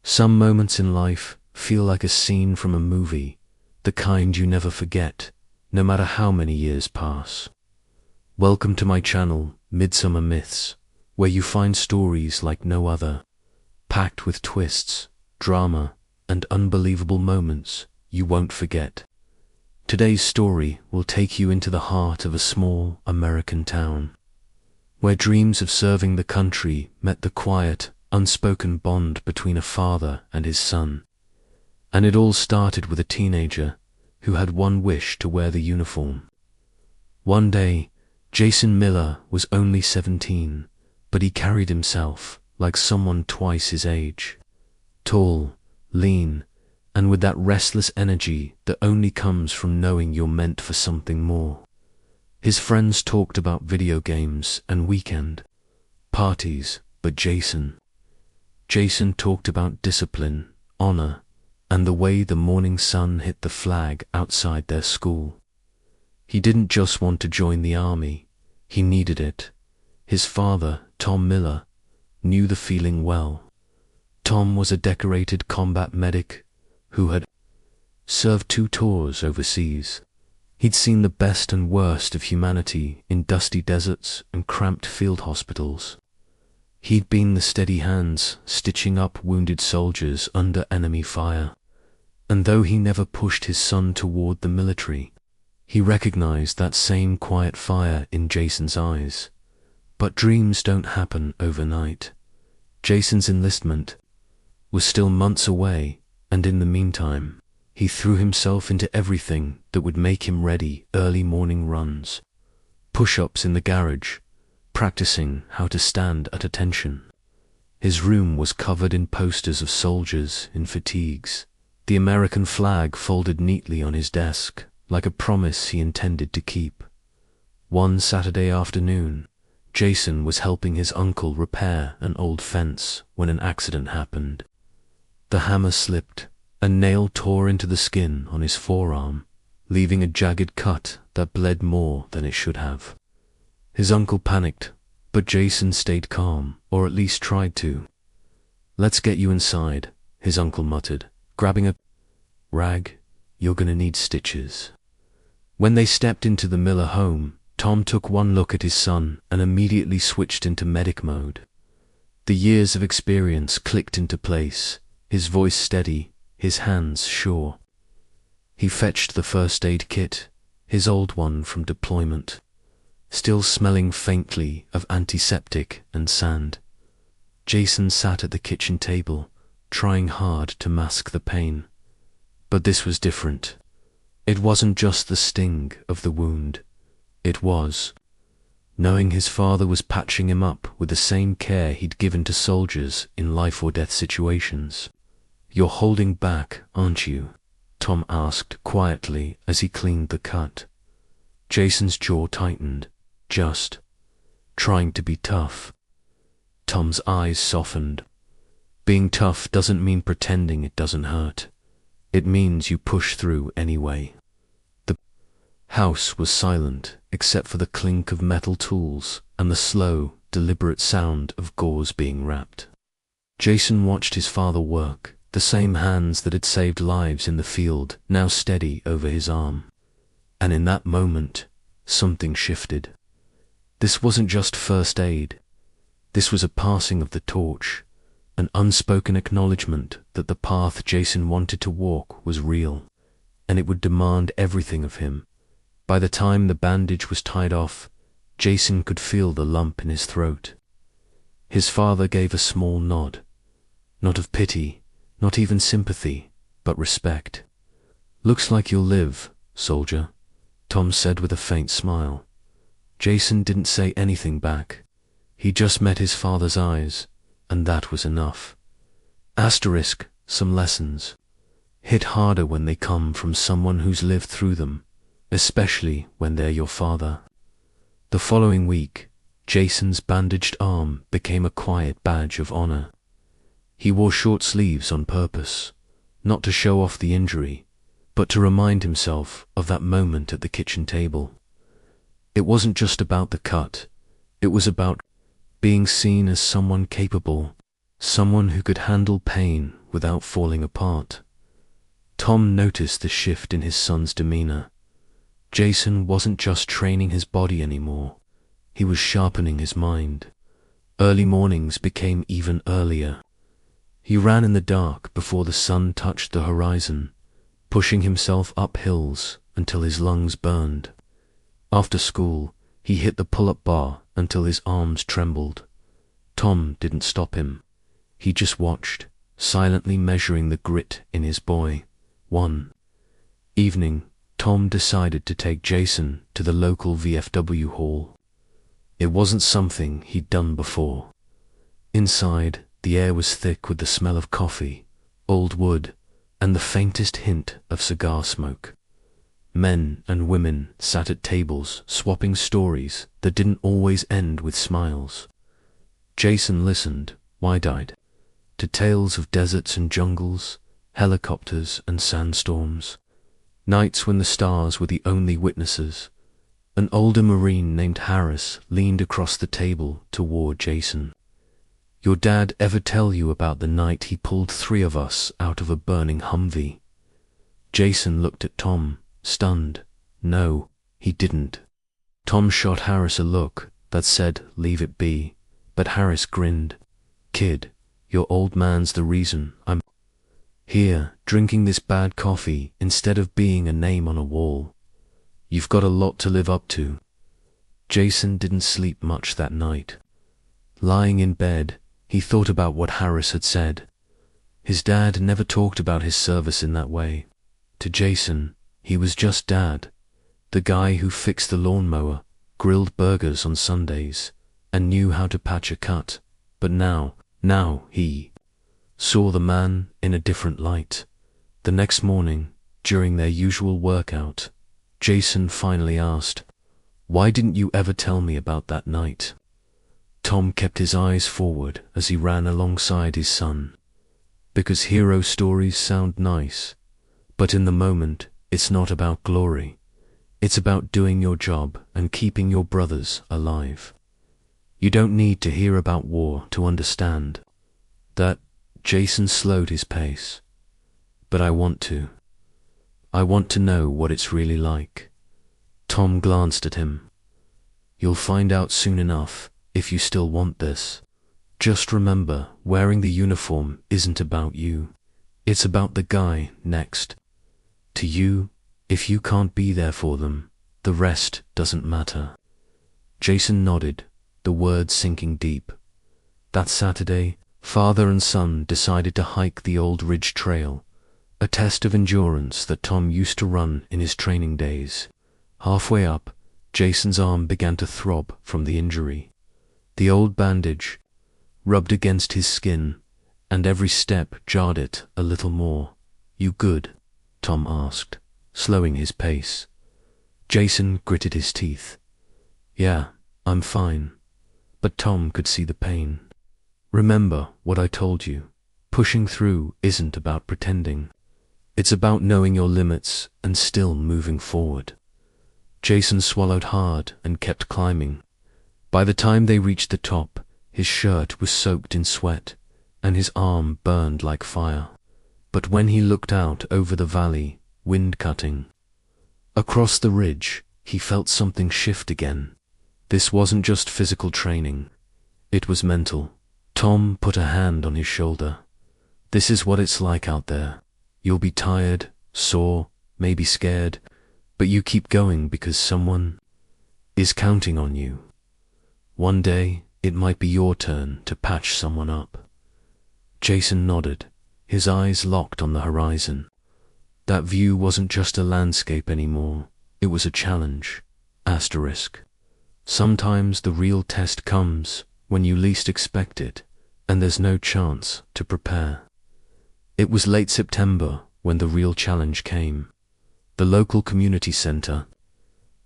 Some moments in life feel like a scene from a movie, the kind you never forget, no matter how many years pass. Welcome to my channel, Midsummer Myths, where you find stories like no other, packed with twists, drama, and unbelievable moments you won't forget. Today's story will take you into the heart of a small American town, where dreams of serving the country met the quiet, unspoken bond between a father and his son. And it all started with a teenager who had one wish to wear the uniform. One day, Jason Miller was only 17, but he carried himself like someone twice his age. Tall, lean, and with that restless energy that only comes from knowing you're meant for something more. His friends talked about video games and weekend parties, but Jason talked about discipline, honor, and the way the morning sun hit the flag outside their school. He didn't just want to join the army, he needed it. His father, Tom Miller, knew the feeling well. Tom was a decorated combat medic who had served 2 tours overseas. He'd seen the best and worst of humanity in dusty deserts and cramped field hospitals. He'd been the steady hands stitching up wounded soldiers under enemy fire. And though he never pushed his son toward the military, he recognized that same quiet fire in Jason's eyes. But dreams don't happen overnight. Jason's enlistment was still months away, and in the meantime, he threw himself into everything that would make him ready: early morning runs, push-ups in the garage, practicing how to stand at attention. His room was covered in posters of soldiers in fatigues, the American flag folded neatly on his desk, like a promise he intended to keep. One Saturday afternoon, Jason was helping his uncle repair an old fence when an accident happened. The hammer slipped, a nail tore into the skin on his forearm, leaving a jagged cut that bled more than it should have. His uncle panicked, but Jason stayed calm, or at least tried to. "Let's get you inside," his uncle muttered, grabbing a rag. "You're gonna need stitches." When they stepped into the Miller home, Tom took one look at his son and immediately switched into medic mode. The years of experience clicked into place, his voice steady, his hands sure. He fetched the first aid kit, his old one from deployment, still smelling faintly of antiseptic and sand. Jason sat at the kitchen table, trying hard to mask the pain. But this was different. It wasn't just the sting of the wound. It was knowing his father was patching him up with the same care he'd given to soldiers in life or death situations. "You're holding back, aren't you?" Tom asked quietly as he cleaned the cut. Jason's jaw tightened. "Just trying to be tough." Tom's eyes softened. "Being tough doesn't mean pretending it doesn't hurt. It means you push through anyway." The house was silent except for the clink of metal tools and the slow, deliberate sound of gauze being wrapped. Jason watched his father work, the same hands that had saved lives in the field now steady over his arm. And in that moment, something shifted. This wasn't just first aid. This was a passing of the torch, an unspoken acknowledgement that the path Jason wanted to walk was real, and it would demand everything of him. By the time the bandage was tied off, Jason could feel the lump in his throat. His father gave a small nod, not of pity, not even sympathy, but respect. "Looks like you'll live, soldier," Tom said with a faint smile. Jason didn't say anything back. He just met his father's eyes, and that was enough. Some lessons hit harder when they come from someone who's lived through them, especially when they're your father. The following week, Jason's bandaged arm became a quiet badge of honor. He wore short sleeves on purpose, not to show off the injury, but to remind himself of that moment at the kitchen table. It wasn't just about the cut, it was about being seen as someone capable, someone who could handle pain without falling apart. Tom noticed the shift in his son's demeanor. Jason wasn't just training his body anymore. He was sharpening his mind. Early mornings became even earlier. He ran in the dark before the sun touched the horizon, pushing himself up hills until his lungs burned. After school, he hit the pull-up bar until his arms trembled. Tom didn't stop him. He just watched, silently measuring the grit in his boy. One evening, Tom decided to take Jason to the local VFW hall. It wasn't something he'd done before. Inside, the air was thick with the smell of coffee, old wood, and the faintest hint of cigar smoke. Men and women sat at tables swapping stories that didn't always end with smiles. Jason listened, wide-eyed, to tales of deserts and jungles, helicopters and sandstorms, nights when the stars were the only witnesses. An older Marine named Harris leaned across the table toward Jason. "Your dad ever tell you about the night he pulled 3 of us out of a burning Humvee?" Jason looked at Tom, stunned. No, he didn't. Tom shot Harris a look that said, "Leave it be," but Harris grinned. "Kid, your old man's the reason I'm here, drinking this bad coffee instead of being a name on a wall. You've got a lot to live up to." Jason didn't sleep much that night. Lying in bed, he thought about what Harris had said. His dad never talked about his service in that way. To Jason, he was just Dad, the guy who fixed the lawnmower, grilled burgers on Sundays, and knew how to patch a cut. But now he saw the man in a different light. The next morning, during their usual workout, Jason finally asked, "Why didn't you ever tell me about that night?" Tom kept his eyes forward as he ran alongside his son. "Because hero stories sound nice, but in the moment, it's not about glory. It's about doing your job and keeping your brothers alive. You don't need to hear about war to understand that." Jason slowed his pace. "But I want to. I want to know what it's really like." Tom glanced at him. "You'll find out soon enough if you still want this. Just remember, wearing the uniform isn't about you. It's about the guy next to you. If you can't be there for them, the rest doesn't matter." Jason nodded, the words sinking deep. That Saturday, father and son decided to hike the Old Ridge Trail, a test of endurance that Tom used to run in his training days. Halfway up, Jason's arm began to throb from the injury. The old bandage rubbed against his skin, and every step jarred it a little more. "You good?" Tom asked, slowing his pace. Jason gritted his teeth. "Yeah, I'm fine." But Tom could see the pain. "Remember what I told you. Pushing through isn't about pretending. It's about knowing your limits and still moving forward." Jason swallowed hard and kept climbing. By the time they reached the top, his shirt was soaked in sweat, and his arm burned like fire. But when he looked out over the valley, wind cutting across the ridge, he felt something shift again. This wasn't just physical training. It was mental. Tom put a hand on his shoulder. "This is what it's like out there. You'll be tired, sore, maybe scared, but you keep going because someone is counting on you. One day, it might be your turn to patch someone up." Jason nodded, his eyes locked on the horizon. That view wasn't just a landscape anymore. It was a challenge. Asterisk. Sometimes the real test comes when you least expect it, and there's no chance to prepare. It was late September when the real challenge came. The local community center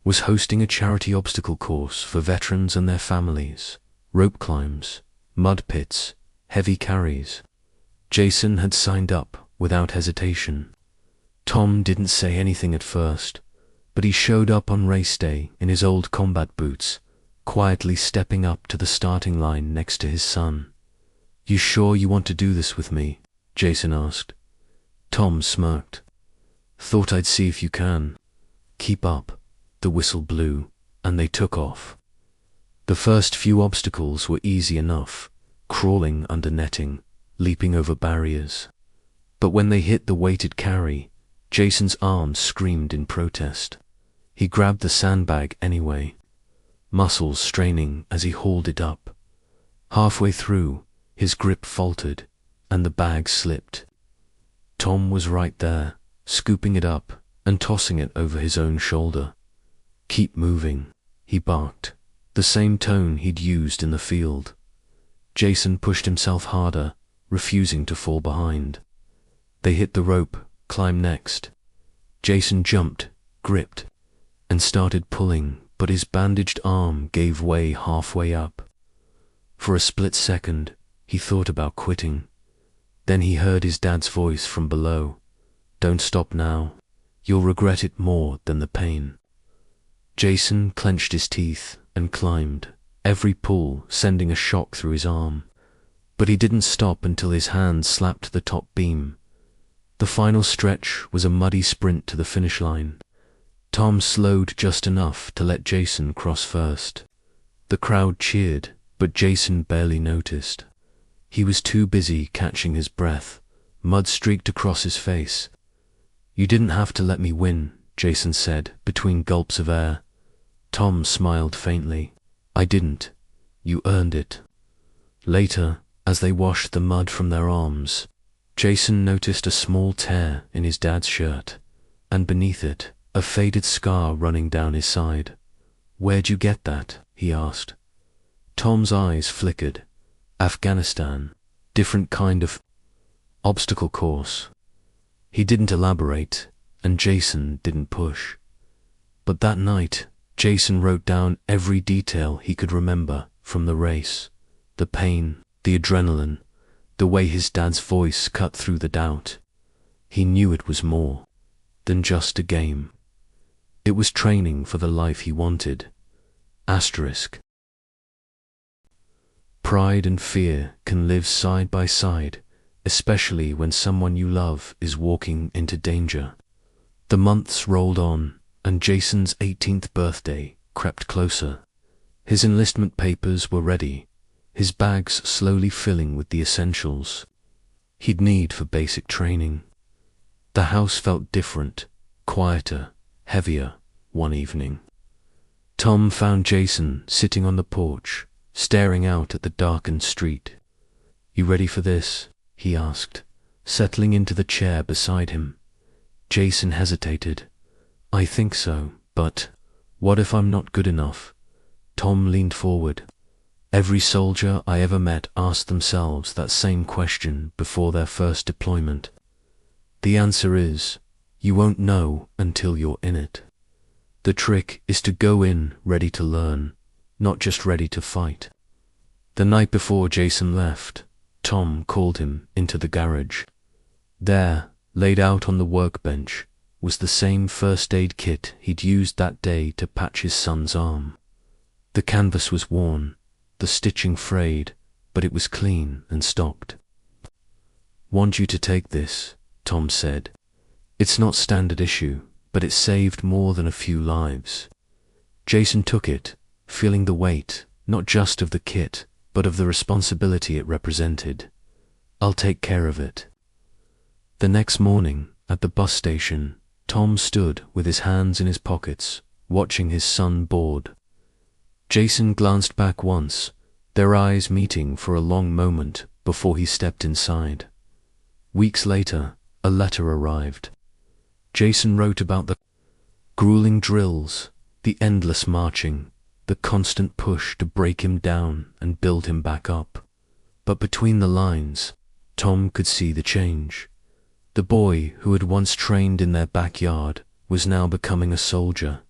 was hosting a charity obstacle course for veterans and their families. Rope climbs, mud pits, heavy carries. Jason had signed up without hesitation. Tom didn't say anything at first, but he showed up on race day in his old combat boots, quietly stepping up to the starting line next to his son. "You sure you want to do this with me?" Jason asked. Tom smirked. Thought I'd see if you can. Keep up. The whistle blew, and they took off. The first few obstacles were easy enough, crawling under netting, leaping over barriers. But when they hit the weighted carry, Jason's arms screamed in protest. He grabbed the sandbag anyway, muscles straining as he hauled it up. Halfway through, his grip faltered, and the bag slipped. Tom was right there, scooping it up and tossing it over his own shoulder. Keep moving, he barked, the same tone he'd used in the field. Jason pushed himself harder, refusing to fall behind. They hit the rope, climbed next. Jason jumped, gripped, and started pulling, but his bandaged arm gave way halfway up. For a split second, he thought about quitting. Then he heard his dad's voice from below. Don't stop now. You'll regret it more than the pain. Jason clenched his teeth and climbed, every pull sending a shock through his arm. But he didn't stop until his hand slapped the top beam. The final stretch was a muddy sprint to the finish line. Tom slowed just enough to let Jason cross first. The crowd cheered, but Jason barely noticed. He was too busy catching his breath. Mud streaked across his face. You didn't have to let me win, Jason said, between gulps of air. Tom smiled faintly. I didn't. You earned it. Later, as they washed the mud from their arms, Jason noticed a small tear in his dad's shirt, and beneath it, a faded scar running down his side. Where'd you get that? He asked. Tom's eyes flickered. Afghanistan. Different kind of obstacle course. He didn't elaborate, and Jason didn't push. But that night, Jason wrote down every detail he could remember from the race. The pain, the adrenaline, the way his dad's voice cut through the doubt. He knew it was more than just a game. It was training for the life he wanted. Asterisk. Pride and fear can live side by side, especially when someone you love is walking into danger. The months rolled on, and Jason's 18th birthday crept closer. His enlistment papers were ready, his bags slowly filling with the essentials he'd need for basic training. The house felt different, quieter, heavier one evening. Tom found Jason sitting on the porch, staring out at the darkened street. You ready for this? He asked, settling into the chair beside him. Jason hesitated. I think so, but what if I'm not good enough? Tom leaned forward. Every soldier I ever met asked themselves that same question before their first deployment. The answer is, you won't know until you're in it. The trick is to go in ready to learn, not just ready to fight. The night before Jason left, Tom called him into the garage. There, laid out on the workbench, was the same first aid kit he'd used that day to patch his son's arm. The canvas was worn, the stitching frayed, but it was clean and stopped. Want you to take this, Tom said. It's not standard issue, but it saved more than a few lives. Jason took it, feeling the weight, not just of the kit, but of the responsibility it represented. I'll take care of it. The next morning, at the bus station, Tom stood with his hands in his pockets, watching his son board. Jason glanced back once, their eyes meeting for a long moment before he stepped inside. Weeks later, a letter arrived. Jason wrote about the grueling drills, the endless marching, the constant push to break him down and build him back up. But between the lines, Tom could see the change. The boy who had once trained in their backyard was now becoming a soldier.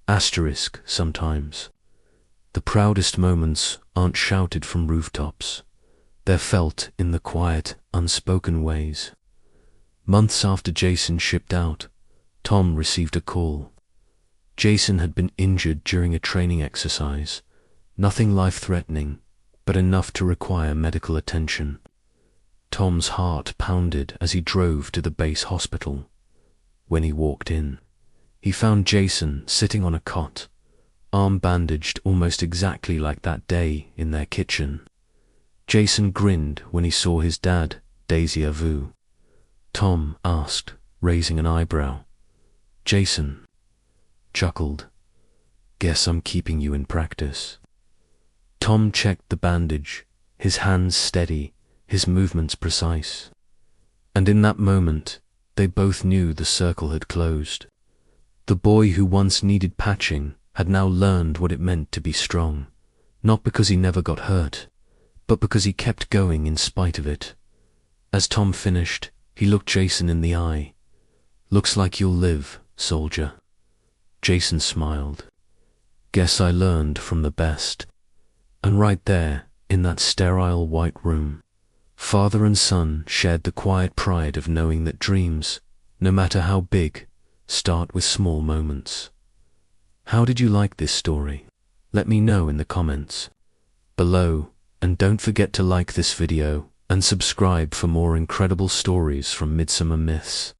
Asterisk sometimes. The proudest moments aren't shouted from rooftops. They're felt in the quiet, unspoken ways. Months after Jason shipped out, Tom received a call. Jason had been injured during a training exercise. Nothing life-threatening, but enough to require medical attention. Tom's heart pounded as he drove to the base hospital. When he walked in, he found Jason sitting on a cot, arm bandaged almost exactly like that day in their kitchen. Jason grinned when he saw his dad, Déjà Vu. Tom asked, raising an eyebrow. Jason chuckled. Guess I'm keeping you in practice. Tom checked the bandage, his hands steady, his movements precise. And in that moment, they both knew the circle had closed. The boy who once needed patching had now learned what it meant to be strong, not because he never got hurt, but because he kept going in spite of it. As Tom finished, he looked Jason in the eye. Looks like you'll live, soldier. Jason smiled. Guess I learned from the best. And right there, in that sterile white room, father and son shared the quiet pride of knowing that dreams, no matter how big, start with small moments. How did you like this story? Let me know in the comments below, and don't forget to like this video and subscribe for more incredible stories from Midsummer Myths.